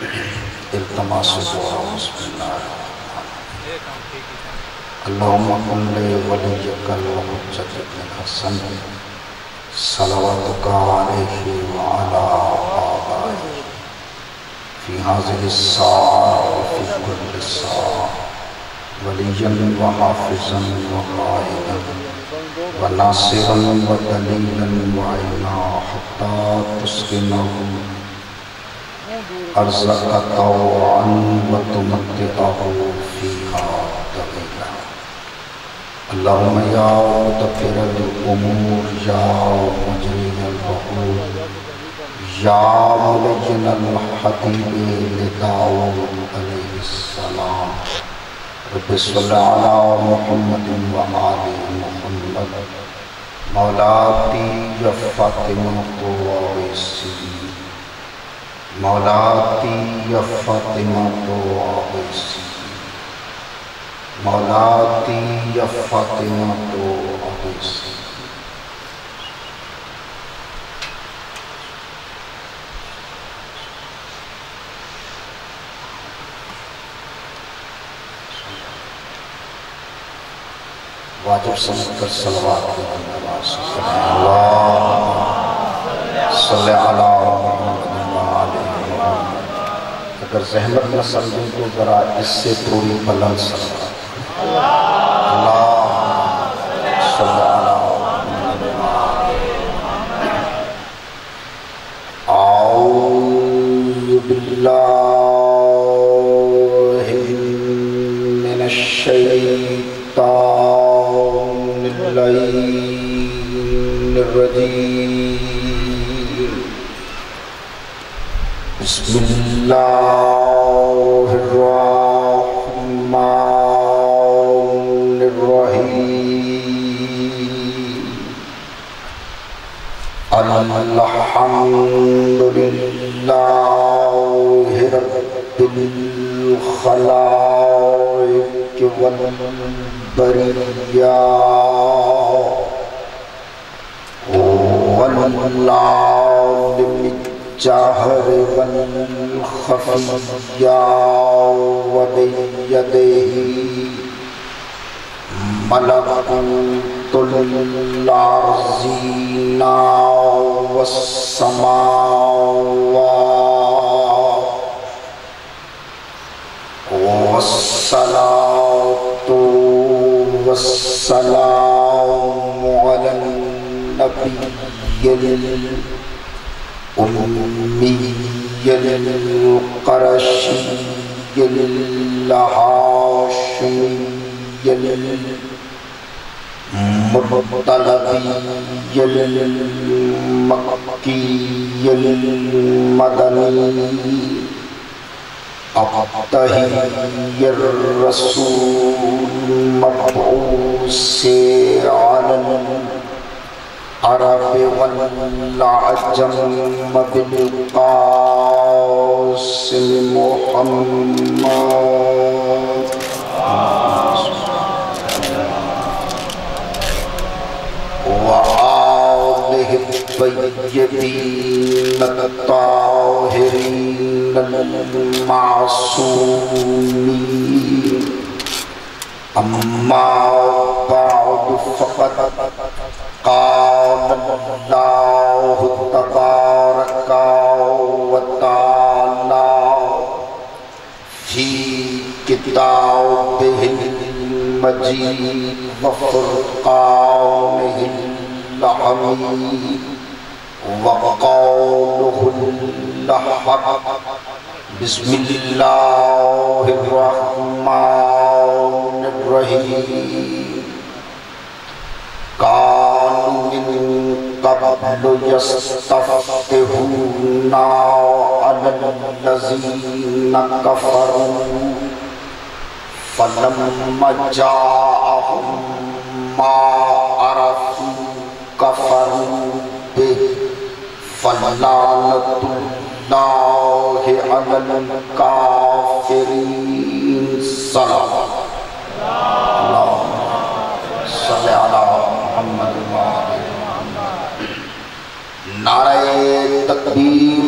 التماس دعا بسم اللہ اللہم کن ولیک الحجۃ ابن الحسن صلواتک علیہ وعلی آبائہ فی هذه الساعة وفی کل ساعة ولیا وحافظا وقائدا وناصرا ودلیلا وعینا حتی تسکنہم ارزق طوعا وتمتعه فيها طويلا اللهم يا مدبر الامور يا مجري البحور يا ملين الحبيب لداود عليه السلام رب صل على محمد وآل محمد مولاتي يا فاطمة وعيسى مولاتي یا فاطمہ عیسی مولاتي یا فاطمہ عیسی واجب سمجھ کر صلوات کی نماز اللہ صلی علی اگر زحمت نہ سمجھیں تو ذرا اس سے تھوڑی بلند صلوات اللہ صلی علی اعوذ باللہ من الشیطان اللعین الرجیم بسم اللہ الرحمن الرحیم الحمد للہ رب الخلائق والبریہ والعالم الجاہر والخفیہ وبیدہ ملکوت الارضین والسماوات والصلاة والسلام علی النبی الأمي القرشي الهاشمي المطلبي المكي المدني الطاهري الرسول المبعوث على العرب والعجم بالقاسم محمد وآله الطيبين الطاهرين المعصومين أما بعد فقد قال الله تبارك وتعالى في كتابه المجيد وفرقانه الحميد وقوله الحق بسم الله الرحمن الرحيم كانوا من قبل يستفتحون على الذين كفروا فلما جاءهم ما عرفوا كفروا به فلعنة الله على الكافرين صلوات اللهم صل على محمد وآل محمد نعرہ تکبیر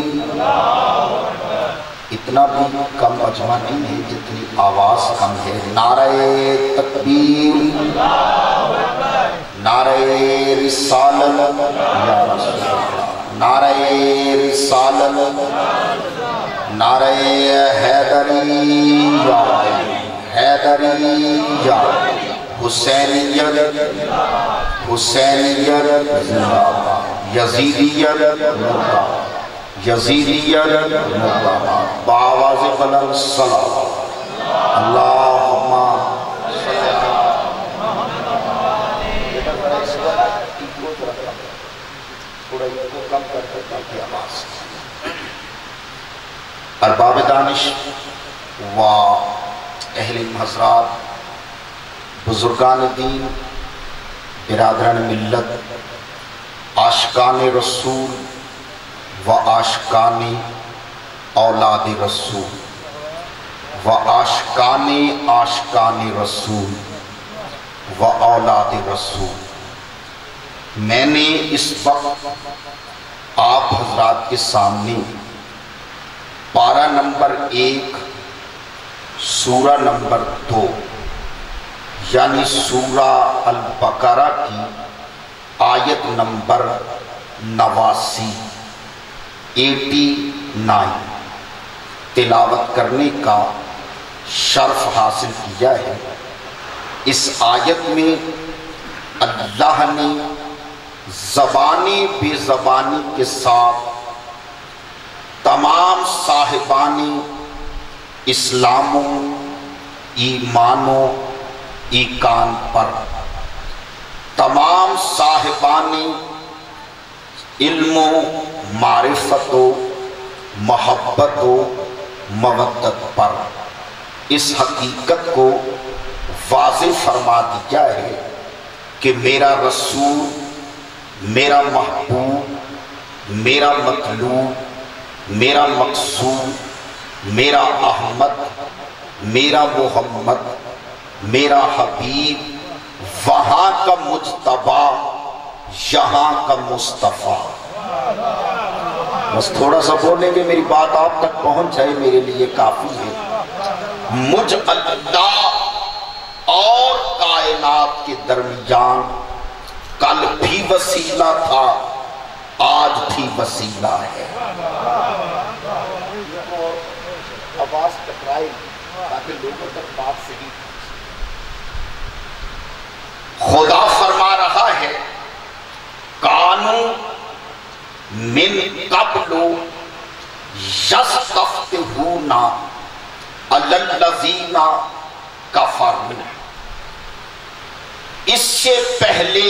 اتنا بھی کم مجمع نہیں ہے جتنی آواز کم ہے. نعرہ تکبیر، نعرہ رسالت یا رسول اللہ، نعرہ رسالت، نعرہ حیدریہ، حیدریہ، حسینیت، حسینیت زندہ باد، یزیدیت زندہ باد، یزیدیت زندہ باد، بآواز بلند صلوات. اللہم ارباب دانش و اہل علم حضرات، بزرگان دین، برادران ملت، عاشقان رسول و عاشقان اولاد رسول و عاشقان رسول و اولاد رسول، میں نے اس وقت آپ حضرات کے سامنے پارہ نمبر 1 سورہ نمبر 2 یعنی سورہ البقرہ کی آیت نمبر 89 تلاوت کرنے کا شرف حاصل کیا ہے. اس آیت میں اللہ نے زبانی بے زبانی کے ساتھ تمام صاحبان اسلام و ایمان و ایقان پر، تمام صاحبان علم و معرفت و محبت و مودت پر اس حقیقت کو واضح فرما دیا ہے کہ میرا رسول، میرا محبوب، میرا مطلوب، میرا مقصود، میرا احمد، میرا محمد، میرا حبیب، وہاں کا مجتبی، یہاں کا مصطفیٰ. بس تھوڑا سا بولیں گے میری بات آپ تک پہنچ جائے میرے لیے کافی ہے. مجھ اللہ اور کائنات کے درمیان کل بھی وسیلہ تھا، آج بھی وسیلہ ہے. آواز ٹکرائے تاکہ لوگوں تک بات صحیح. خدا فرما رہا ہے کانو من قبل یستفتحون علی الذین کفروا. اس سے پہلے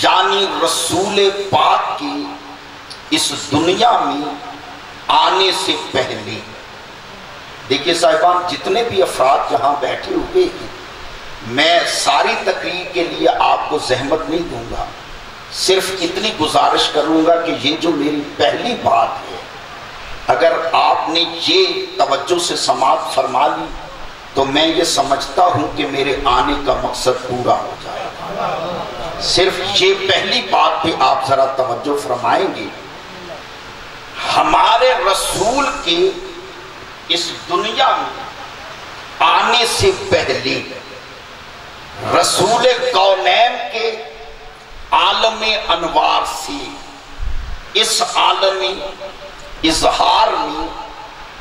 یعنی رسول پاک کی اس دنیا میں آنے سے پہلے، دیکھیے صاحبان جتنے بھی افراد یہاں بیٹھے ہوئے ہیں، میں ساری تقریر کے لیے آپ کو زحمت نہیں دوں گا، صرف اتنی گزارش کروں گا کہ یہ جو میری پہلی بات ہے اگر آپ نے یہ توجہ سے سماعت فرما لی تو میں یہ سمجھتا ہوں کہ میرے آنے کا مقصد پورا ہو جائے گا. صرف یہ پہلی بات پہ آپ ذرا توجہ فرمائیں گے. ہمارے رسول کے اس دنیا میں آنے سے پہلے رسول کونین کے عالم انوار سے اس عالم اظہار میں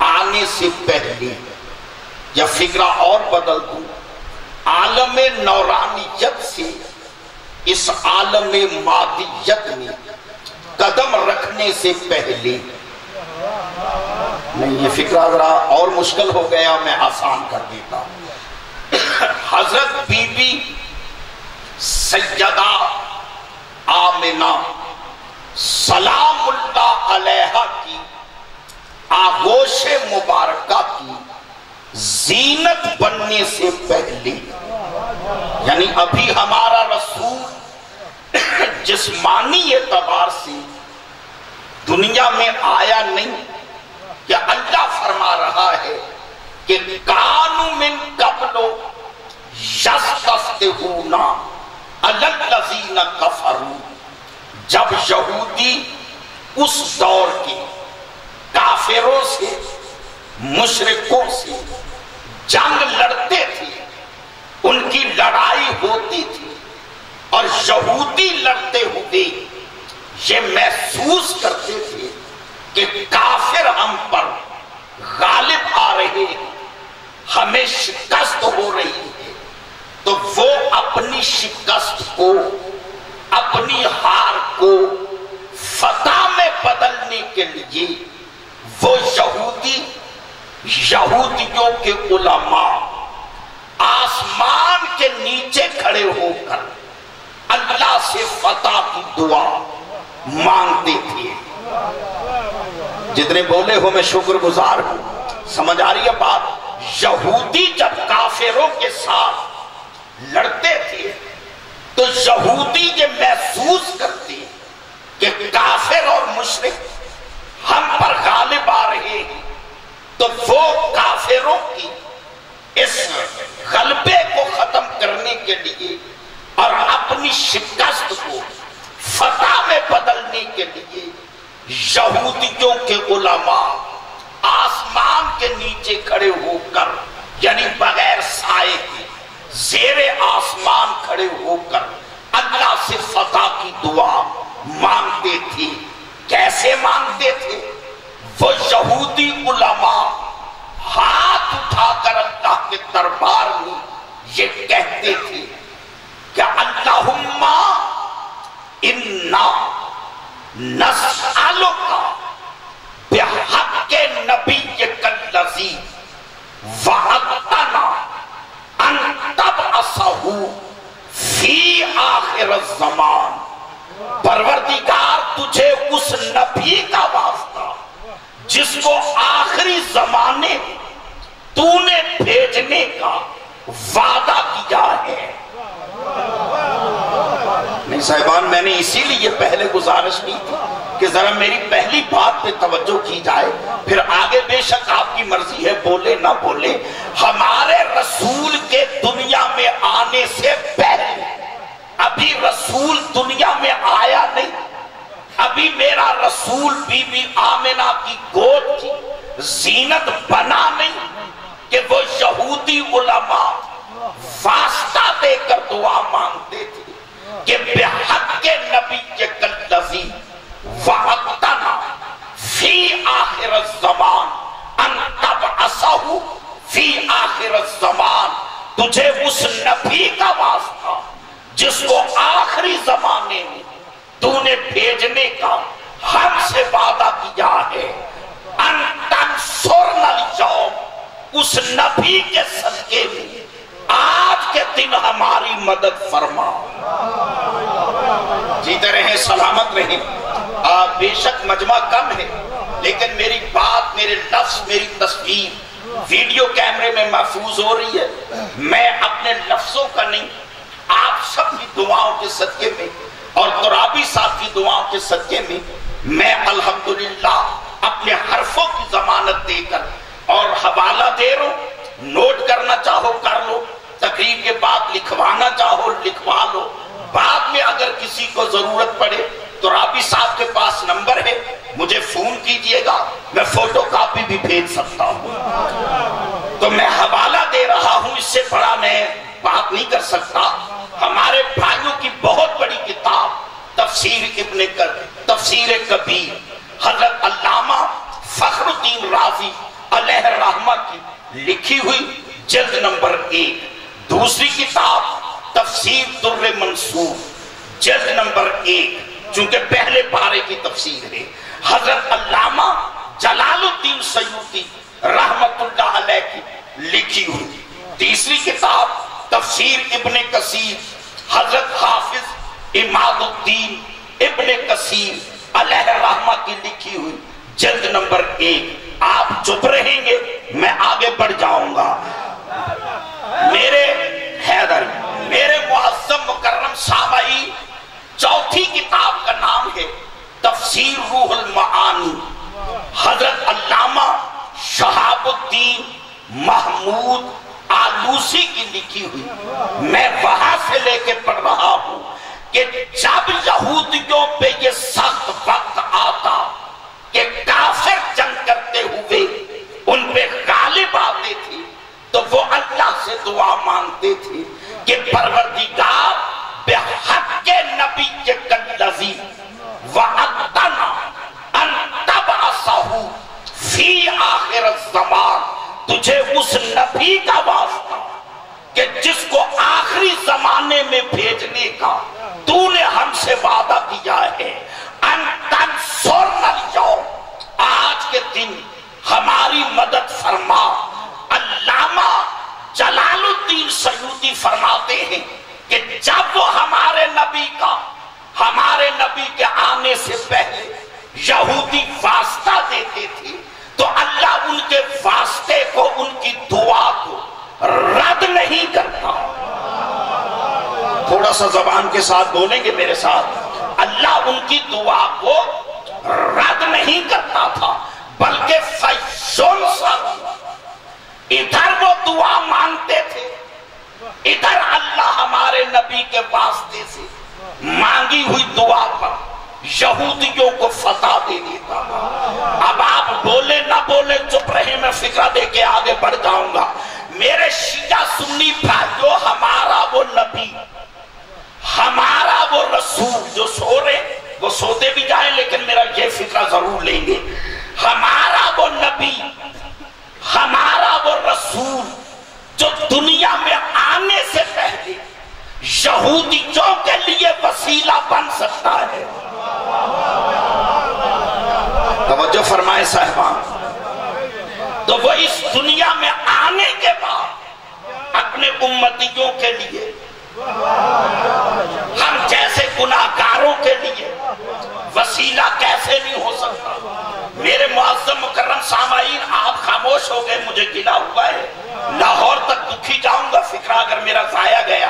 آنے سے پہلے، یا فکرہ اور بدل دوں، عالم نورانیت سے اس عالم مادیت میں قدم رکھنے سے پہلے، نہیں یہ فکرہ ذرا اور مشکل ہو گیا، میں آسان کر دیتا ہوں. حضرت بی بی سیدہ آمنہ سلام اللہ علیہ کی آغوش مبارکہ کی زینت بننے سے پہلے، یعنی ابھی ہمارا رسول جسمانی اعتبار سے دنیا میں آیا نہیں، کہ اللہ فرما رہا ہے کہ کانوا من قبل یستفتحون علی الذین کفروا. جب یہودی اس دور کے کافروں سے مشرکوں سے جنگ لڑتے تھے، ان کی لڑائی ہوتی تھی، اور یہودی لڑتے ہوئے یہ محسوس کرتے تھے کہ کافر ہم پر غالب آ رہے ہیں، ہمیں شکست ہو رہی ہے، تو وہ اپنی شکست کو، اپنی ہار کو فتح میں بدلنے کے لیے وہ یہودیوں کے علماء آسمان کے نیچے کھڑے ہو کر اللہ سے فتح کی دعا مانگتے تھے۔ جتنے بولے ہو میں شکر گزار ہوں۔ سمجھ آ رہی ہے بات؟ یہودی جب کافروں کے ساتھ لڑتے تھے تو یہودی یہ محسوس کرتے کہ کافر اور مشرک ہم پر غالب آ رہے ہیں، تو وہ کافروں کی اس غلبے کو ختم کرنے کے لیے اور اپنی شکست کو فتح میں بدلنے کے لیے یہودیوں کے علماء آسمان کے نیچے کھڑے ہو کر، یعنی بغیر سائے کے زیر آسمان کھڑے ہو کر اللہ سے فتح کی دعا مانگتے تھے۔ کیسے مانگتے تھے؟ وہ یہودی علماء ہاتھ اٹھا کر اللہ کے دربار میں یہ کہتے تھے کہ اللہم انا نسألک بحق نبیک الذی وعدتنا ان تبعثہ فی آخر الزمان۔ پروردگار تجھے اس نبی کا واسطہ جس کو آخری زمانے تو نے بھیجنے کا وعدہ کیا ہے۔ نہیں صاحبان، میں نے اسی لیے پہلے گزارش کی تھی کہ ذرا میری پہلی بات پہ توجہ کی جائے، پھر آگے بے شک آپ کی مرضی ہے بولے نہ بولے۔ ہمارے رسول کے دنیا میں آنے سے پہلے، ابھی رسول دنیا میں آیا نہیں، ابھی میرا رسول بی بی آمنہ کی گود کی زینت بنا نہیں، کہ وہ یہودی علماء واسطہ دے کر دعا مانگتے تھے کہ بحق نبی الذی وعدتنا فی آخر الزمان ان تبعثہ فی آخر الزمان۔ تجھے اس نبی کا واسطہ جس کو آخری زمانے میں تو نے بھیجنے کا ہم سے وعدہ کیا ہے، ان تنصرنا اليوم، اس نبی کے صدقے میں آج کے دن ہماری مدد فرما۔ جیتے رہیں، سلامت رہیں۔ بے شک مجمع کم ہے، لیکن میری بات، میرے لفظ، میری تصویر ویڈیو کیمرے میں محفوظ ہو رہی ہے۔ میں اپنے لفظوں کا نہیں، آپ سب کی دعاؤں کے صدقے میں اور ترابی صاحب کی دعاؤں کے صدقے میں میں الحمدللہ اپنے حرفوں کی ضمانت دے کر اور حوالہ دے رہا ہوں۔ نوٹ کرنا چاہو کر لو، تقریر کے بعد لکھوانا چاہو لکھوا لو۔ بعد میں اگر کسی کو ضرورت پڑے تو رابی صاحب کے پاس نمبر ہے، مجھے فون کیجئے گا، میں فوٹو کاپی بھی بھیج سکتا ہوں۔ تو میں حوالہ دے رہا ہوں، اس سے بڑا میں بات نہیں کر سکتا۔ ہمارے بھائیوں کی بہت بڑی کتاب تفسیر کبیر، حضرت علامہ فخر الدین رازی علیہ الرحمہ کی لکھی ہوئی، جلد نمبر 1۔ دوسری کتاب تفسیر در منصور، جلد نمبر 1، چونکہ پہلے پارے کی تفسیر ہے، حضرت علامہ جلال الدین سیوطی رحمت اللہ علیہ کی لکھی ہوئی۔ تیسری کتاب تفسیر ابن کثیر، حضرت حافظ اماد الدین ابن کثیر علیہ الرحمہ کی لکھی ہوئی، جلد نمبر 1۔ آپ چپ رہیں گے، میں آگے بڑھ جاؤں گا۔ میرے حیدر، میرے معظم مکرم سامعین، چوتھی کتاب کا نام ہے تفسیر روح المعانی، حضرت علامہ شہاب الدین محمود آلوسی کی لکھی ہوئی۔ میں وہاں سے لے کے پڑھ رہا ہوں کہ جب یہودیوں پہ یہ سخت وقت آتا کہ کافر جنگ کرتے ہوئے ان پہ آخر الزمان، تجھے اس نبی کا واسطہ کہ جس کو آخری زمانے میں بھیجنے کا تو نے ہم سے وعدہ کیا ہے، ان تنصرنا اليوم، آج کے دن ہماری مدد فرما۔ علامہ جلال الدین سیوطی فرماتے ہیں کہ جب وہ ہمارے نبی کے آنے سے پہلے یہودی واسطہ دیتے تھے تو اللہ ان کے واسطے کو، ان کی دعا کو رد نہیں کرتا۔ تھوڑا سا زبان کے ساتھ بولیں گے میرے ساتھ، اللہ ان کی دعا کو رد نہیں کرتا تھا، بلکہ ادھر وہ دعا مانگتے تھے، ادھر اللہ ہمارے نبی کے واسطے سے مانگی ہوئی دعا پر یہودیوں کو فتح دے دیتا۔ اب آپ بولے نہ بولے چپ رہے، میں فکرہ دے کے آگے بڑھ جاؤں گا۔ میرے شیعہ سنی بھائیو، ہمارا وہ نبی، ہمارا وہ رسول جو سو رہے، وہ سوتے بھی جائیں لیکن میرا یہ فکرہ ضرور لیں گے، ہمارا وہ نبی، ہمارا وہ رسول جو دنیا میں آنے سے پہلے یہودیوں کے لیے وسیلہ بن سکتا ہے۔ توجہ فرمائے صاحبان، تو وہ اس دنیا میں آنے کے بعد اپنے امتیوں کے لیے، ہم جیسے گناہگاروں کے لیے وسیلہ کیسے نہیں ہو سکتا؟ میرے معظم مکرم سامعین، آپ خاموش ہو گئے، مجھے گلا ہوا ہے، لاہور تک دکھی جاؤں گا فکرہ اگر میرا ضائع گیا۔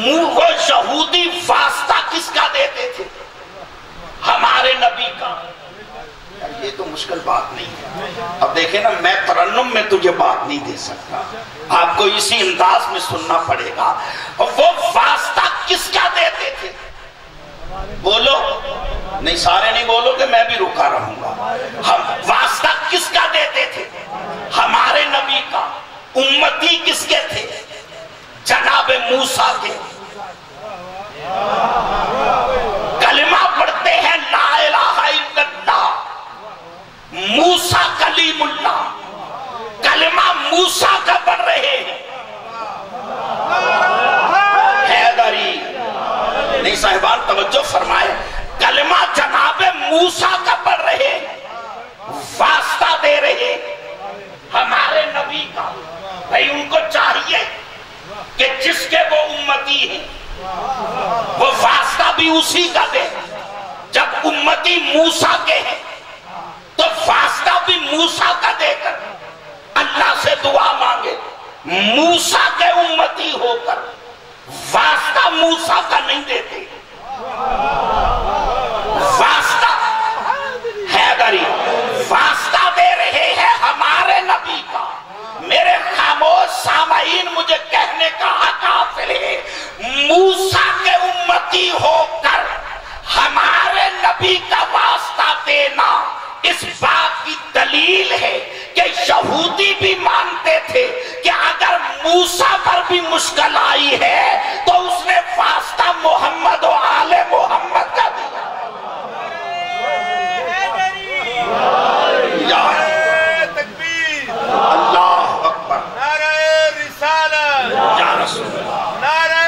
وہ یہودی واسطہ کس کا دیتے تھے؟ ہمارے نبی کا۔ یہ تو مشکل بات نہیں ہے۔ اب دیکھیں نا، میں ترنم میں تجھے بات نہیں دے سکتا، آپ کو اسی انداز میں سننا پڑے گا۔ وہ واسطہ کس کا دیتے تھے؟ بولو، نہیں سارے نہیں بولو کہ میں بھی رکا رہوں گا۔ ہم واسطہ کس کا دیتے تھے؟ ہمارے نبی کا۔ امتی کس کے تھے؟ جناب موسیٰ کے۔ کلمہ پڑھتے ہیں لا الہ الا اللہ، موسیٰ کلیم اللہ، کلمہ موسیٰ کا پڑھ رہے ہیں۔ حیدری، نہیں صاحبان توجہ فرمائے، کلمہ جناب موسیٰ کا پڑھ رہے ہیں، واسطہ دے رہے ہمارے نبی کا۔ بھئی ان کو چاہیے کہ جس کے وہ امتی ہیں وہ واسطہ بھی اسی کا دے۔ جب امتی موسیٰ کے ہیں تو واسطہ بھی موسیٰ کا دے کر اللہ سے دعا مانگے۔ موسیٰ کے امتی ہو کر واسطہ موسیٰ کا نہیں دیتے۔ واسطہ حیدری، واسطہ دے رہے ہیں ہمارے نبی کا۔ میرے خاموش سامعین، مجھے کہنے کا حق حاصل ہے، موسیٰ کے امتی ہو کر ہمارے نبی کا واسطہ دینا اس بات کی دلیل ہے کہ یہودی بھی مانتے تھے کہ اگر موسیٰ پر بھی مشکل آئی ہے تو اس نے واسطہ محمد و آل محمد کا دیا۔ اللہ اکبر، نعرہ رسالت، یا رسول اللہ، نعرہ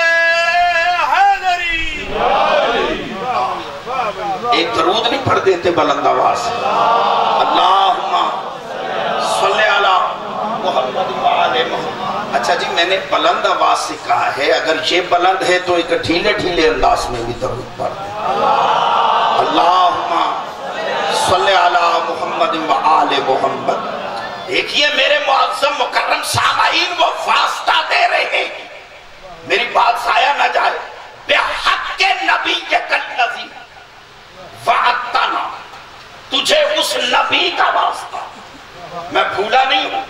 حیدری۔ ایک درود نہیں پڑھ دیتے بلند آواز سے؟ اللہم صلی علی محمد و آل محمد۔ اچھا جی، میں نے بلند آواز سے کہا ہے، اگر یہ بلند ہے تو ایک ڈھیلے ڈھیلے انداز میں بھی درود پڑھ دیں۔ اللہم صلی علی محمد و آل محمد۔ دیکھیے میرے معظم مکرم سامعین، وہ واسطہ دے رہے ہیں، میری بات ضائع نہ جائے، بحق نبی الذی وعدتنا، تجھے اس نبی کا واسطہ، میں بھولا نہیں ہوں،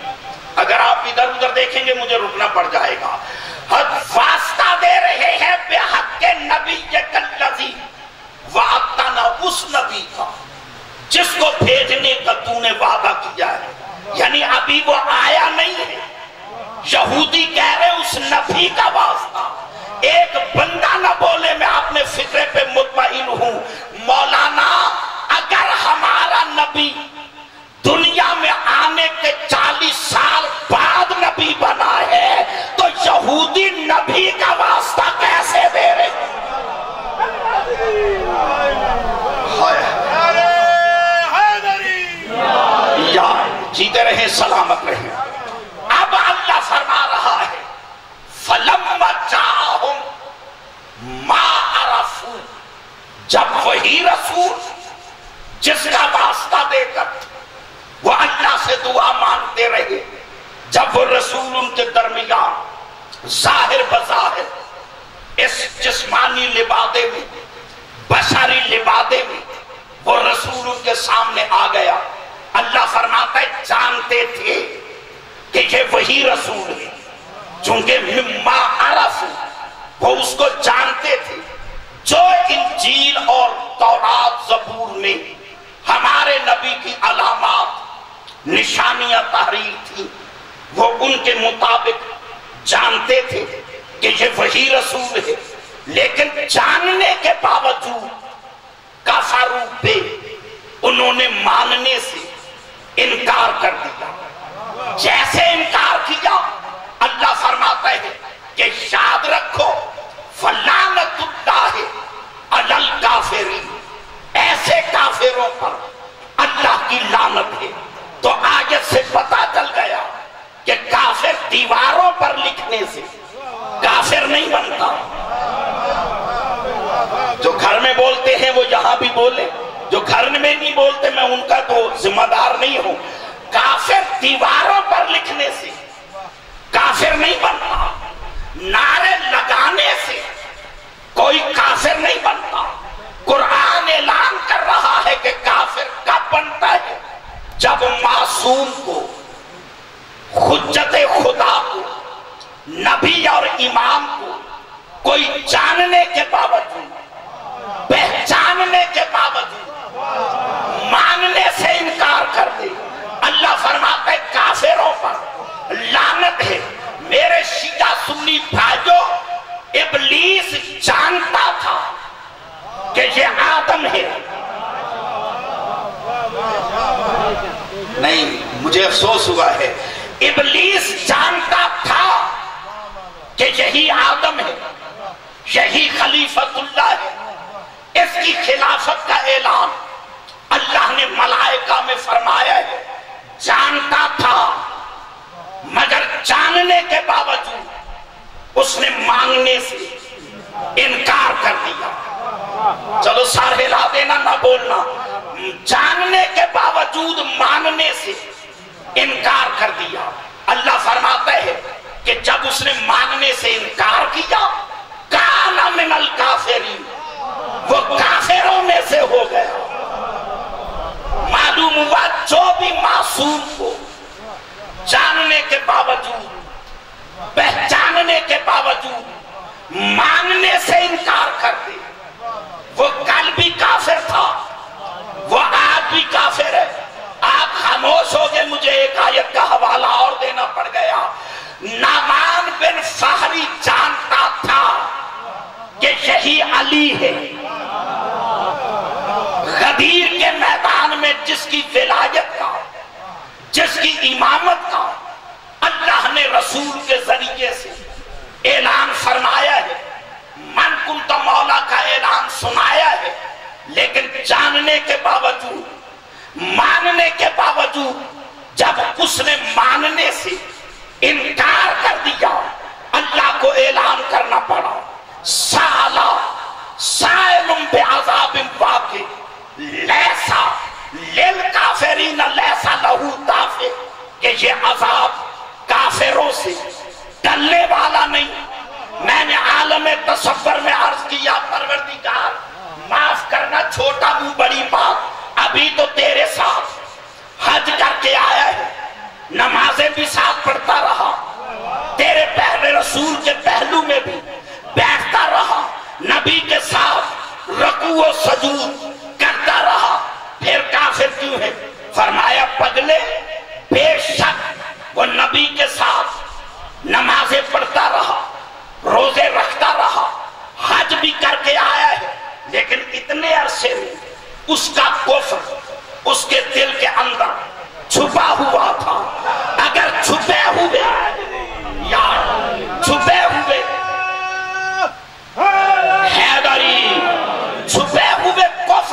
اگر آپ ادھر ادھر دیکھیں گے مجھے رکنا پڑ جائے گا۔ واسطہ دے رہے ہیں بحق نبی الذی وعدتنا، اس نبی کا جس کو بھیجنے کا تو نے وعدہ کیا ہے، یعنی ابھی وہ آیا نہیں ہے۔ یہودی کہہ رہے اس نبی کا واسطہ، ایک بندہ نہ بولے میں اپنے فکرے پہ مطمئن ہوں، مولانا اگر ہمارا نبی دنیا میں جیتے رہیں سلامت رہیں۔ اب اللہ فرما رہا ہے فَلَمَّا جَاءَهُمْ مَا عَرَفُوا، جب وہی رسول جس کا واسطہ دے کر وہ اللہ سے دعا مانگتے رہے، جب وہ رسول ان کے درمیان ظاہر بظاہر اس جسمانی لبادے میں، بشری لبادے میں وہ رسول ان کے سامنے آ گیا، اللہ فرماتا ہے جانتے تھے کہ یہ وہی رسول ہے، چونکہ مما عرف وہ اس کو جانتے تھے جو انجیل اور تورات زبور میں ہمارے نبی کی علامات نشانیاں تحریر تھی، وہ ان کے مطابق جانتے تھے کہ یہ وہی رسول ہے، لیکن جاننے کے باوجود کفروا بہ، انہوں نے ماننے سے انکار کر دیا۔ جیسے انکار کیا اللہ فرماتا ہے کہ یاد رکھو فلعنت اللہ علی الکافرین، ایسے کافروں پر اللہ کی لعنت ہے۔ تو آیت سے پتا چل گیا کہ کافر دیواروں پر لکھنے سے کافر نہیں بنتا، جو گھر میں بولتے ہیں وہ یہاں بھی بولے، جو گھر میں نہیں بولتے میں ان کا تو ذمہ دار نہیں ہوں۔ کافر دیواروں پر لکھنے سے کافر نہیں بنتا، نعرے لگانے سے کوئی کافر نہیں بنتا۔ قرآن اعلان کر رہا ہے کہ کافر کب بنتا ہے؟ جب معصوم کو، حجت خدا کو، نبی اور امام کو کوئی جاننے کے باوجود، پہچاننے کے باوجود ماننے سے انکار کر دے، اللہ فرماتا ہے کافروں پر لعنت ہے۔ میرے شیعہ سنی بھائیوں، ابلیس جانتا تھا کہ یہ آدم ہے، نہیں مجھے افسوس ہوا ہے، ابلیس جانتا تھا کہ یہی آدم ہے، یہی خلیفت اللہ ہے، اس کی خلافت کا اعلان اللہ نے ملائکہ میں فرمایا ہے، جانتا تھا، مگر جاننے کے باوجود اس نے مانگنے سے انکار کر دیا۔ چلو سار ہلا دینا، نہ بولنا، جاننے کے باوجود ماننے سے انکار کر دیا۔ اللہ فرماتا ہے کہ جب اس نے ماننے سے انکار کیا کان من الکافرین، وہ کافروں میں سے ہو گیا۔ معلوم ہوا جو بھی معصوم کو جاننے کے باوجود، پہچاننے کے باوجود ماننے سے انکار کر دے، وہ کل بھی کافر تھا، وہ آج بھی کافر ہے۔ آپ خاموش ہو گئے، مجھے ایک آیت کا حوالہ اور دینا پڑ گیا۔ نعمان بن فہری جانتا تھا کہ یہی علی ہے، غدیر کے میدان میں جس کی ولایت کا، جس کی امامت کا اللہ نے رسول کے ذریعے سے اعلان فرمایا ہے، من کنت مولا کا اعلان سنایا ہے، لیکن جاننے کے باوجود، ماننے کے باوجود جب اس نے ماننے سے انکار کر دیا، اللہ کو اعلان کرنا پڑا، سالا سائل بعذاب واقع لیسا للکافرین لیسا لہو دافع، کہ یہ عذاب کافروں سے ٹلنے والا نہیں۔ میں نے عالم تصور میں عرض کیا، پروردگار معاف کرنا، چھوٹا منہ بڑی بات، ابھی تو تیرے ساتھ حج کر کے آیا ہے، نمازیں بھی ساتھ پڑھتا رہا، تیرے پہلے رسول کے پہلو میں بھی بیٹھتا رہا، نبی کے ساتھ رکوع و سجود کرتا رہا، پھر کافر کیوں ہے؟ فرمایا پگلے، بے شک وہ نبی کے ساتھ نمازیں پڑھتا رہا، روزے رکھتا رہا، حج بھی کر کے آیا ہے، لیکن اتنے عرصے میں اس کا کفر اس کے دل کے اندر چھپا ہوا تھا۔ اگر چھپے ہوئے یار چھپے ہوئے حیدری چھپے ہوئے کفر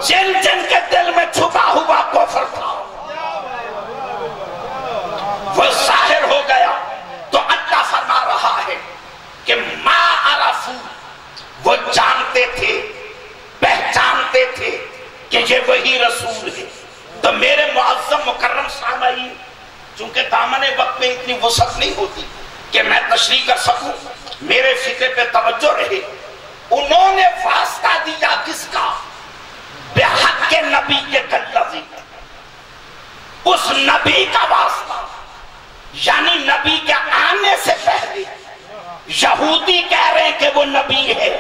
جن جن کے دل میں چھپا ہوا کفر تھا وہ ظاہر ہو گیا. تو اللہ فرما رہا ہے کہ ما عرفو، وہ جانتے تھے، پہچانتے تھے کہ یہ وہی رسول ہے. تو میرے معظم مکرم سامعین، چونکہ دامن وقت میں اتنی وسعت نہیں ہوتی کہ میں تشریح کر سکوں، میرے فکر پہ توجہ رہے. انہوں نے واسطہ دیا کس کا؟ بحق کے نبی کے کلذی، اس نبی کا واسطہ، یعنی نبی کے آنے سے پہلے یہودی کہہ رہے ہیں کہ وہ نبی ہے.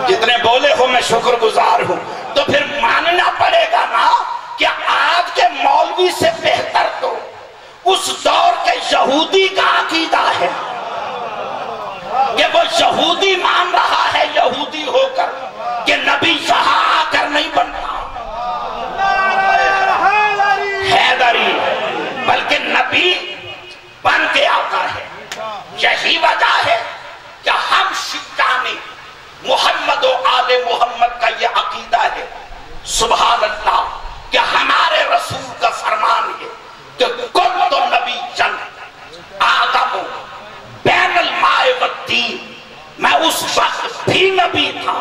جتنے بولے ہو میں شکر گزار ہوں. تو پھر ماننا پڑے گا نا کہ آج کے مولوی سے بہتر تو اس دور کے یہودی کا عقیدہ ہے کہ وہ یہودی مان رہا ہے یہودی ہو کر کہ نبی یہاں آ کر نہیں بنتا حیدری، بلکہ نبی بن کے آتا ہے. یہی وجہ ہے کہ ہم شیعہ محمد و آل محمد کا یہ عقیدہ ہے، سبحان اللہ، کہ ہمارے رسول کا فرمان ہے کہ کنت نبی جن آدم بین الماء والدین، میں اس وقت بھی نبی تھا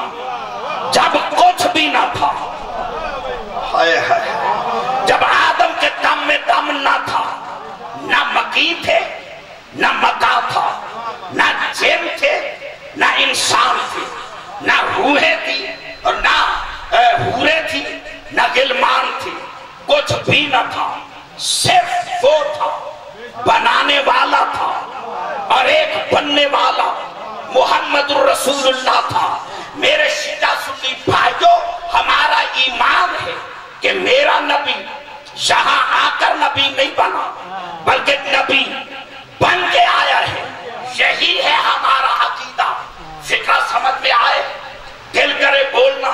جب کچھ بھی نہ تھا. جب آدم کے دم میں دم نہ تھا، نہ مکی تھے، نہ مکا تھا، نہ جن تھے، نہ انسان تھے، نہ روحیں تھی اور نہ حوریں تھی، نہ غلمان تھی، کچھ بھی نہ تھا. صرف وہ تھا، بنانے والا تھا اور ایک بننے والا محمد الرسول اللہ تھا. میرے شیعہ سنی بھائیوں، ہمارا ایمان ہے کہ میرا نبی یہاں آ کر نبی نہیں بنا بلکہ نبی بن کے آیا ہے. یہی ہے ہمارا عقیدہ. فکرہ سمجھ میں آئے، دل کرے بولنا،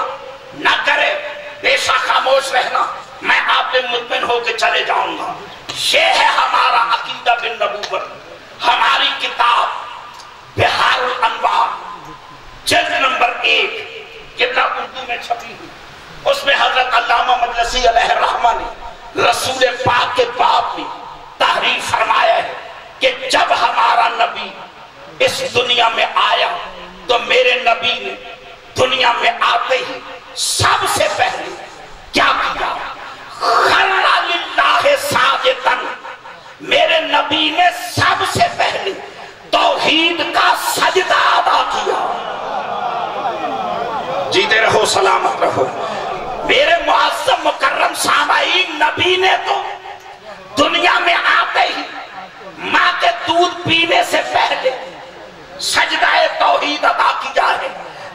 نہ کرے پیشہ خاموش رہنا، میں آپ پہ مطمئن ہو کے چلے جاؤں گا. یہ ہے ہمارا عقیدہ بالنبوت. ہماری کتاب بحار الانوار جلد نمبر 1 کتنا اردو میں چھپی ہوئی، اس میں حضرت علامہ مجلسی علیہ الرحمہ نے رسول پاک کے باب میں تحریر فرمایا ہے کہ جب ہمارا نبی اس دنیا میں آیا تو میرے نبی نے دنیا میں آتے ہی سب سے پہلے کیا کیا؟ خر للہ ساجدن، میرے نبی نے سب سے پہلے توحید کا سجدہ ادا کیا. جیتے رہو، سلامت رہو. میرے معظم مکرم سامعین، نبی نے تو دنیا میں آتے ہی ماں کے دودھ پینے سے پہلے سجدہ توحید ادا کیا ہے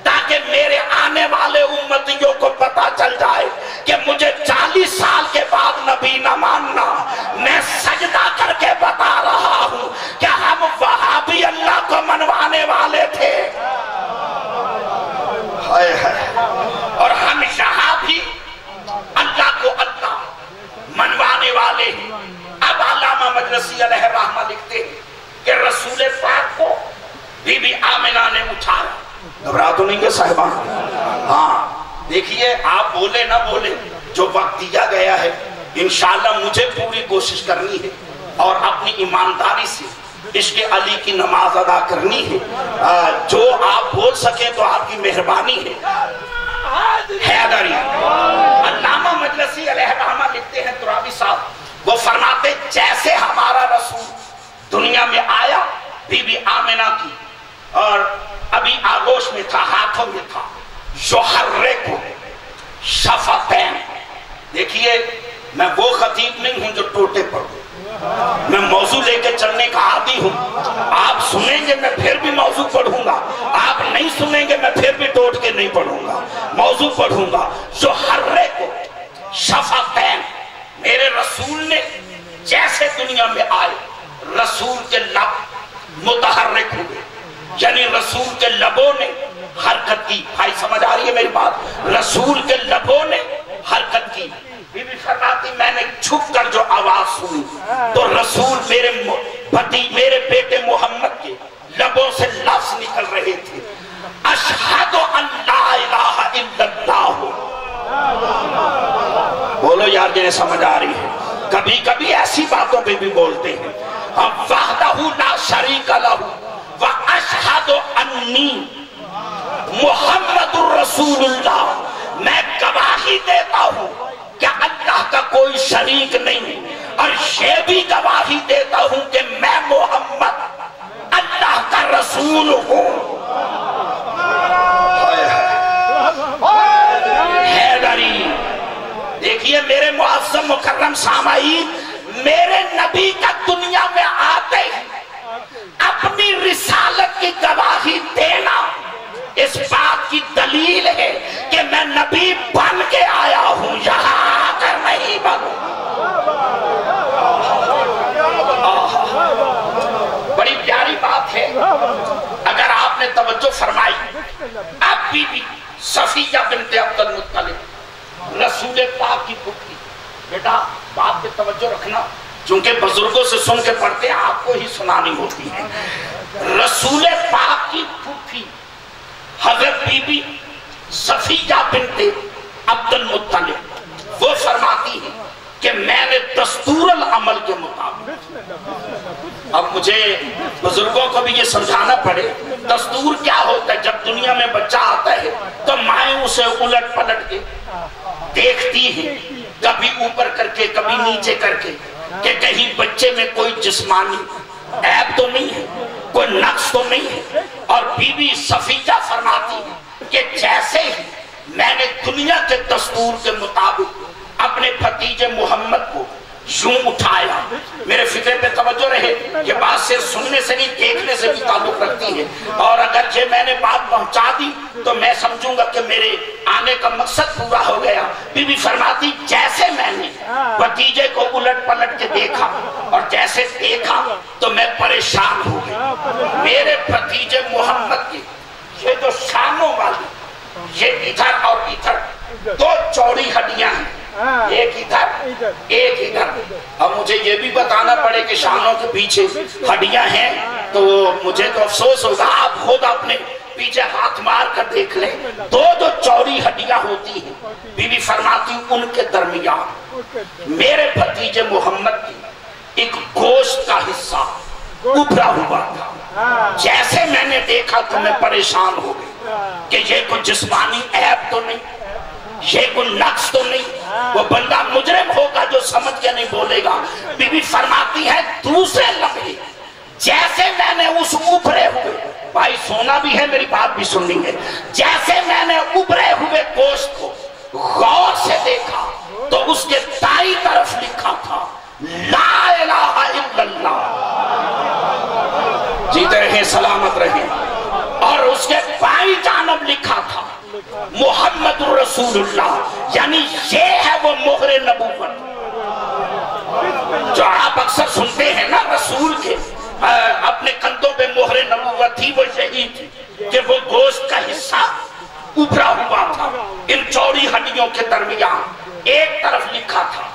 تاکہ میرے آنے والے امتیوں کو پتا چل جائے کہ مجھے 40 سال کے بعد نبی نہ ماننا. میں سجدہ کر کے بتا رہا ہوں کہ ہم وہاں بھی اللہ کو منوانے والے تھے اور ہم یہاں بھی اللہ کو اللہ منوانے والے ہیں. اب علامہ مجلسی علیہ الرحمہ لکھتے ہیں کہ رسول پاک کو بی بی آمنہ نے اٹھایا. گھبرا تو نہیں گے صاحبان؟ ہاں دیکھیے، آپ بولے نہ بولے، جو وقت دیا گیا ہے انشاءاللہ مجھے پوری کوشش کرنی ہے اور اپنی ایمانداری سے عشق علی کی نماز ادا کرنی ہے. جو آپ بول سکیں تو آپ کی مہربانی ہے. حیدری، علامہ مجلسی علیہ الرحمہ لکھتے ہیں، ترابی صاحب، وہ فرماتے جیسے ہمارا رسول دنیا میں آیا، بی بی آمنہ کی اور ابھی آغوش میں تھا، ہاتھوں میں تھا، یحرک شفتین. دیکھیے، میں وہ خطیب نہیں ہوں جو ٹوٹے پڑھوں، میں موضوع لے کے چلنے کا عادی ہوں. آپ سنیں گے میں پھر بھی موضوع پڑھوں گا، آپ نہیں سنیں گے میں پھر بھی ٹوٹ کے نہیں پڑھوں گا، موضوع پڑھوں گا. یحرک شفتین، میرے رسول نے جیسے دنیا میں آئے، رسول کے لب متحرک ہوئے، یعنی رسول کے لبوں نے حرکت کی. بھائی سمجھ آ رہی ہے میری بات؟ رسول کے لبوں نے حرکت کی. بی بی فرماتی میں نے چھپ کر جو آواز سنی تو رسول میرے بیٹے محمد کے لبوں سے لفظ نکل رہے تھے، اشہد ان لا الہ الا اللہ. بولو یار جنہیں سمجھ آ رہی ہے. کبھی کبھی ایسی باتوں پہ بھی بولتے ہیں ہم وحدہ لا شریک لہ واشہد انی محمد الرسول اللہ. میں گواہی دیتا ہوں کہ اللہ کا کوئی شریک نہیں اور یہ بھی گواہی دیتا ہوں کہ میں محمد اللہ کا رسول ہوں. حیدری دیکھیے میرے معظم مکرم سامعین، میرے نبی کا دنیا میں آتے ہی اپنی رسالت کی گواہی دینا اس بات کی دلیل ہے کہ میں نبی بن کے آیا ہوں، یہاں آ کر نہیں بنوں. بڑی پیاری بات ہے اگر آپ نے توجہ فرمائی. اب بی بی صفیہ بنت عبد المطلب رسول پاک کی پھوپھی. بیٹا بات پہ توجہ رکھنا چونکہ بزرگوں سے سن کے پڑھتے ہیں آپ کو ہی سنانی ہوتی ہے. رسول پاک کی پھوپھی حضرت بی بی صفیہ بنت عبد المطلب وہ فرماتی ہے کہ میں نے دستور العمل کے مطابق. اب مجھے بزرگوں کو بھی یہ سمجھانا پڑے دستور کیا ہوتا ہے. جب دنیا میں بچہ آتا ہے تو مائیں اسے الٹ پلٹ کے دیکھتی ہیں، کبھی اوپر کر کے کبھی نیچے کر کے کہ کہیں بچے میں کوئی جسمانی عیب تو نہیں ہے، کوئی نقص تو نہیں ہے. اور بی بی صفیہ فرماتی ہے کہ جیسے ہی میں نے دنیا کے دستور کے مطابق اپنے بھتیجے محمد کو یوں اٹھایا. میرے فکر پہ توجہ رہے یہ بات صرف سننے سے نہیں دیکھنے سے بھی تعلق رکھتی ہے، اور اگر یہ میں نے بات پہنچا دی تو میں سمجھوں گا کہ میرے آنے کا مقصد پورا ہو گیا. بی بی فرماتی جیسے میں نے بھتیجے کو الٹ پلٹ کے دیکھا اور جیسے دیکھا تو میں پریشان ہو گئی. میرے بھتیجے محمد کی یہ جو شانوں والی یہ ادھر اور ادھر دو چوڑی ہڈیاں ہیں، ایک ادھر ایک ادھر. اب مجھے یہ بھی بتانا پڑے کہ شانوں کے پیچھے ہڈیاں ہیں تو مجھے تو افسوس ہوگا. آپ خود اپنے پیچھے ہاتھ مار کر دیکھ لیں، دو چوڑی ہڈیاں ہوتی ہیں. بی بی فرماتی ان کے درمیان میرے بھتیجے محمد کی ایک گوشت کا حصہ ابھرا ہوا تھا. جیسے میں نے دیکھا تو میں پریشان ہو گئی کہ یہ کوئی جسمانی عیب تو نہیں، یہ کوئی نقص تو نہیں. وہ بندہ مجرم ہوگا جو سمجھ کے نہیں بولے گا. بی بی فرماتی ہے دوسرے لمحے جیسے میں نے اس ابھرے ہوئے، بھائی سونا بھی ہے میری بات بھی سننی ہے، جیسے میں نے ابھرے ہوئے گوشت کو غور سے دیکھا تو اس کے دائیں طرف لکھا تھا لا الہ الا اللہ. جیتے رہے سلامت رہے. اور اس کے بائیں جانب لکھا تھا محمد رسول اللہ، یعنی یہ ہے وہ مہر نبوت جو آپ اکثر سنتے ہیں نا رسول کے اپنے کندھوں پہ مہر نبوت تھی. وہ یہی تھی کہ وہ گوشت کا حصہ ابھرا ہوا تھا ان چوڑی ہڈیوں کے درمیان. ایک طرف لکھا تھا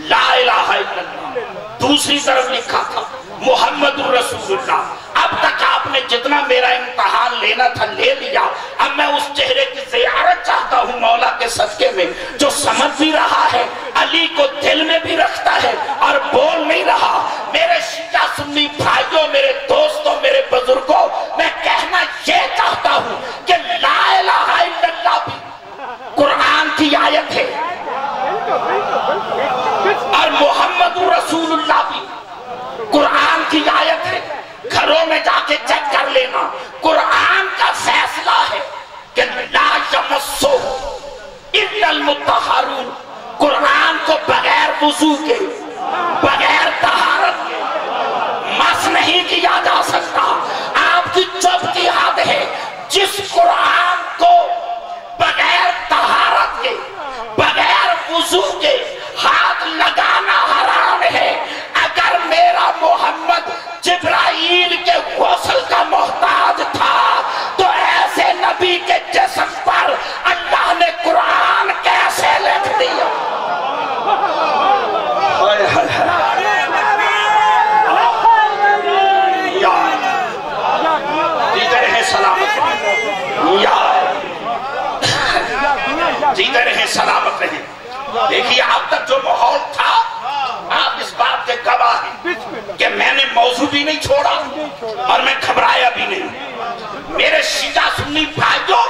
لا الہ الا اللہ، دوسری طرف لکھا تھا محمد رسول اللہ. اب تک آپ نے جتنا میرا امتحان لینا تھا لے لیا. اب میں اس چہرے کی زیارت چاہتا ہوں مولا کے صدقے میں جو سمجھ بھی رہا ہے، علی کو دل میں بھی رکھتا ہے اور بول نہیں رہا. میرے شیعہ سنی بھائیوں، میرے دوستوں، میرے بزرگوں، میں کہنا یہ چاہتا ہوں کہ لا الہ الا اللہ بھی قرآن کی آیت ہے اور محمد رسول اللہ بھی قرآن کی آیت ہے. گھروں میں جا کے چیک کر لینا، قرآن کا فیصلہ ہے کہ لا یمسہ الا المطہرون. قرآن کو بغیر وضو کے، بغیر طہارت کے مس نہیں کیا جا سکتا. آپ کی چپ کی حد ہے جس جیتے رہیں سلامت رہیں. دیکھیے اب تک جو ماحول تھا آپ اس بات کے گواہ ہیں کہ میں نے موضوع بھی نہیں چھوڑا اور میں گھبرایا بھی نہیں. میرے شیعہ سنی بھائیوں،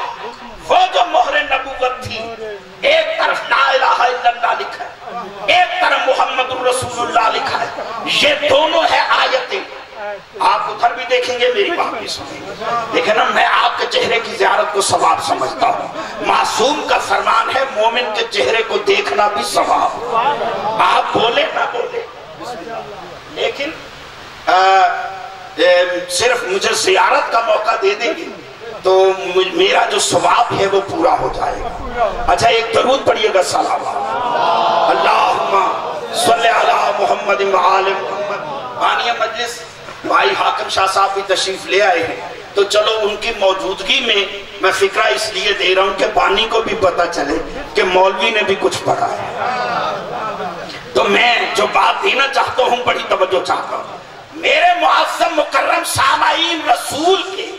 وہ جو مہر نبوت تھی، ایک طرف لا الہ الا اللہ لکھا ہے، ایک طرف محمد رسول اللہ لکھا ہے. یہ دونوں ہے آیتیں. آپ ادھر بھی دیکھیں گے، میری بات بھی سنیں. دیکھیں نا، میں آپ کے چہرے کی زیارت کو ثواب سمجھتا ہوں. معصوم کا فرمان ہے مومن کے چہرے کو دیکھنا بھی ثواب. آپ بولے نہ بولے، لیکن صرف مجھے زیارت کا موقع دے دیں گے تو میرا جو ثواب ہے وہ پورا ہو جائے گا. اچھا ایک درود پڑھیے گا صلوات. اللہم صلی علی محمد وآل محمد. بانیہ مجلس بھائی حاکم شاہ صاحب بھی تشریف لے آئے ہیں، تو چلو ان کی موجودگی میں فکرہ اس لیے دے رہا ہوں کہ بانی کو بھی پتا چلے کہ مولوی نے بھی کچھ پڑھا ہے. تو میں جو بات دینا چاہتا ہوں بڑی توجہ چاہتا ہوں. میرے معظم مکرم سامعین، رسول کے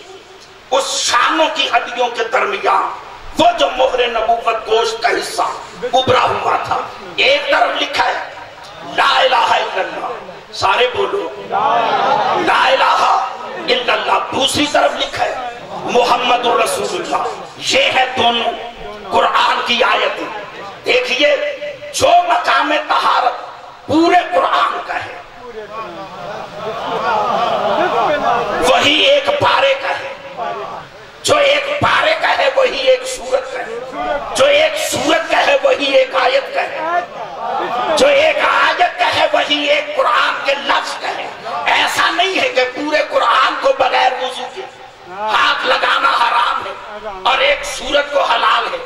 اس شانوں کی ہڈیوں کے درمیان وہ جو مہر نبوت گوشت کا حصہ ابھرا ہوا تھا، ایک طرف لکھا ہے لا الہ الا اللہ، سارے بولو لا الہ الا اللہ. دوسری طرف لکھا ہے محمد رسول اللہ. یہ ہے دونوں قرآن کی آیتیں. دیکھیے جو مقام طہارت پورے قرآن کا ہے وہی ایک پارے کا ہے. جو ایک پارے کا ہے وہی ایک سورت کا ہے. جو ایک سورت کا ہے وہی ایک آیت کا ہے. جو ایک آیت کا ہے وہی ایک قرآن کے لفظ کا ہے. ایسا نہیں ہے کہ پورے قرآن کو بغیر وضو کے ہاتھ لگانا حرام ہے اور ایک سورت کو حلال ہے،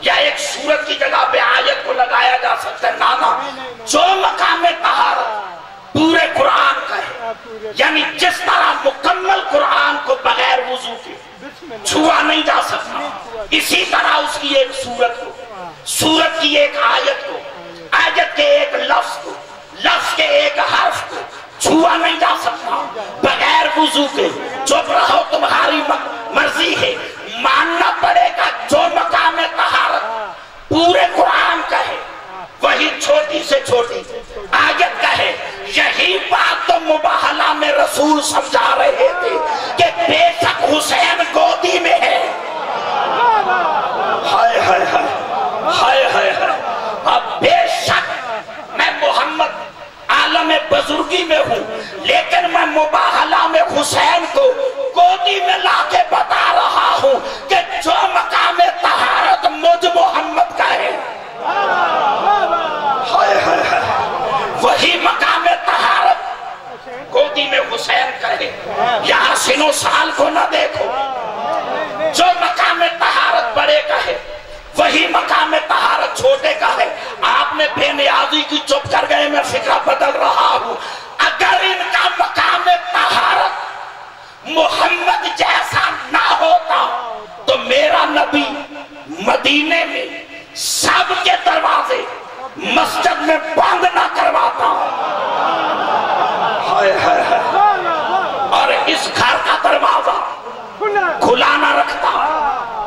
یا ایک سورت کی جگہ پہ آیت کو لگایا جا سکتا ہے. نانا، جو مقام طہارت پورے قرآن کا ہے، یعنی جس طرح مکمل قرآن کو بغیر وضو کے چھوا نہیں جا سکتا، اسی طرح اس کی ایک سورت کو، سورت کی ایک آیت کو، آیت کے ایک لفظ کو، لفظ کے ایک حرف کو چھوا نہیں جا سکتا بغیر وضو کے. چپ رہو، تمہاری مرضی ہے. ماننا پڑے گا جو مقام طہارت پورے قرآن کا ہے وہی چھوٹی سے چھوٹی آیت کا ہے. یہی بات تو مباہلہ میں رسول سمجھا رہے تھے کہ بے شک حسین گودی میں ہے. ہائے ہائے ہائے ہائے ہائے ہائے. اب بے شک میں محمد عالم بزرگی میں ہوں، لیکن میں مباہلہ میں حسین کو گودی میں لا کے بتا رہا ہوں کہ جو مقام طہارت مجھ محمد کا ہے ہائے ہائے ہائے وہی مقام طہارت گودی میں حسین کا ہے. یہاں سنو سال کو نہ دیکھو. جو مقام طہارت بڑے کا ہے وہی مقام طہارت چھوٹے کا ہے. آپ نے بے نیازی کی چپ کر گئے، میں فکرہ بدل رہا ہوں. اگر ان کا مقام طہارت محمد جیسا نہ ہوتا تو میرا نبی مدینے میں سب کے دروازے مسجد میں بند نہ کرواتا اور اس گھر کا دروازہ کھلا نہ رکھتا.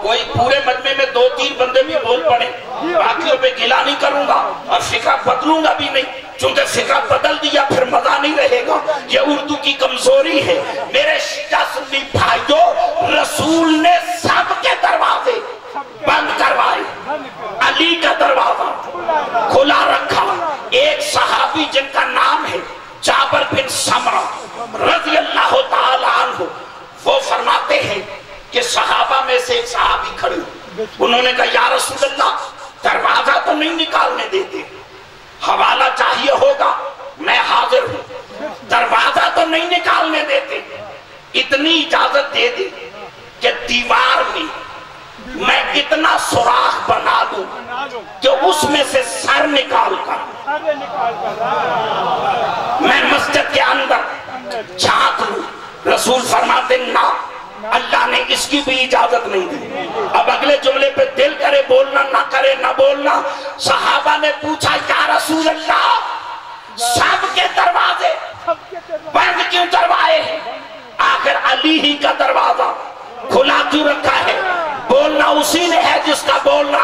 کوئی پورے مجمع میں 2-3 بندے بھی بول پڑے، باقیوں پہ گلا نہیں کروں گا اور فکرہ بدلوں گا بھی نہیں، چونکہ فکرہ بدل دیا پھر مزہ نہیں رہے گا. یہ اردو کی کمزوری ہے. میرے شیعہ سنی بھائیوں، رسول نے سب کے دروازے بند کروائے، علی کا دروازہ کھلا رکھا. ایک صحابی جن کا نام ہے جابر بن سمرہ رضی اللہ تعالیٰ عنہ، وہ فرماتے ہیں کہ صحابہ میں سے ایک صحابی کھڑے، انہوں نے کہا یا رسول اللہ دروازہ تو نہیں نکالنے دیتے، حوالہ چاہیے ہوگا، میں حاضر ہوں. دروازہ تو نہیں نکالنے دیتے، اتنی اجازت دے دی کہ دیوار میں اتنا سوراخ بنا دوں کہ اس میں سے سر نکال کر میں مسجد کے اندر جھانک لوں. رسول فرماتے نہ، اللہ نے اس کی بھی اجازت نہیں دی. اب اگلے جملے پہ دل کرے بولنا نہ کرے نہ بولنا. صحابہ نے پوچھا یا رسول اللہ سب کے دروازے بند کیوں کروائے ہیں؟ آخر علی ہی کا دروازہ کھلا کیوں رکھا ہے؟ بولنا اسی نے ہے جس کا بولنا